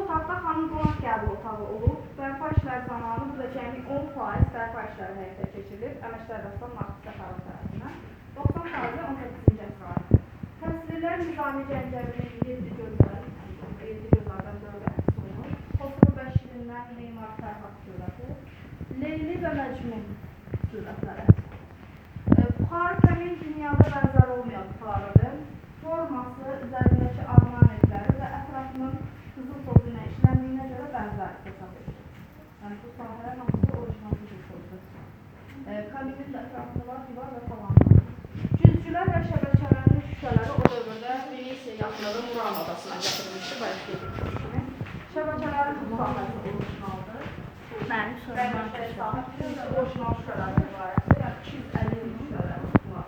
otaqda xanım qonaq qəbul otağı olub. Bərpa işləri zamanı burada cəmi 10% bərpa işləri həyata keçirilib. Əməkdar Rəstan Naqid Səfərov tərəfindən 90% 18-ci əsrarı. Təsvirlər Nizami Gəncəvinin 7 gözlərdən 4 əks olunur. Xosrov Bəşirindən Meymar Fərhad surəti, Leyli və Məcnun surətləri. Buxarı kəmin dünyada bənzər olmayan buxarıdır. Forması, üzərindəki ornamentləri və ətrafının qızıl tozu ilə işləndiyinə görə bənzər hesab edilir. Yəni, bu sahələr hamısı orijinal qızıl tozudur. Kaminin də ətrafında var, divar və falanlar. Cüzcülər və şəbəkələrin şüşələri o dövrdə Venesiya yaxınlığı Muran adasına gətirilmişdir, bayaq qeyd kimi. Şəbəkələrin bu sahəsi orijinaldır. Mənim sorum Orijinal şüşələrdən ibarətdir, yəni 250 min şüşələr var.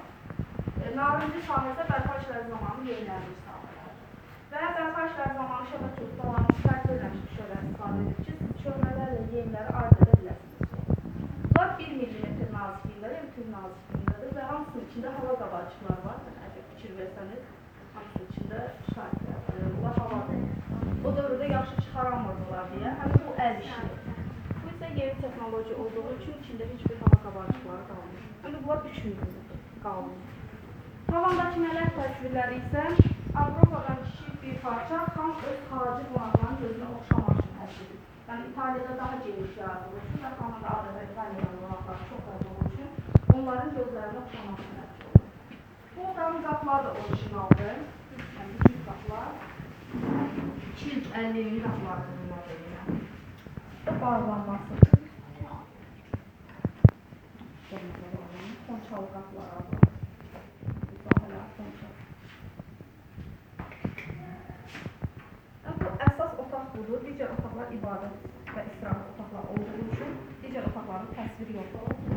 Narıncı sahəsə bərpa işləri zamanı yenilənmiş sahələrdir. Və bərpa işləri zamanı şəbəkə ustalarının fərq edilmiş şüşələr istifadə edir ki, siz çölmələrlə yeniləri ayırt edə biləsiniz. Bunlar 1 mm nazikliyində, yəni tüm nazikliyindədir və hamısının içində hava qabarcıqları var. Yəni, əgər fikir versəniz, hamısının içində şahidlər var. Bunlar havadır. O dövrdə yaxşı çıxaramırdılar deyə, həmin bu əl işidir. Bu isə yeni texnoloji olduğu üçün içində heç bir hava qabarcıqları qalmır. Yəni, bunlar 3 mm qalmır. Tavandakı mələk təsvirləri isə Avropadan kiçik bir parça xam öz xarici qonaqların gözünə oxşamaq üçün həsr edilir. Yəni, İtaliyada daha geniş yaradılır üçün və xanın da Azərbaycan qonaqları çox az olduğu üçün onların gözlərinə oxşamaq üçün həsr edilir. Bu otağın qapıları da orijinaldır. Yəni, bütün qapılar 250 min qapılardır bunlar da yenə. Və bağlanmasıdır. Ponçalı qapılar adlanır. Əsas otaq budur. Digər otaqlar ibadət və istirahət otaqlar olduğu üçün digər otaqların təsviri yoxdur.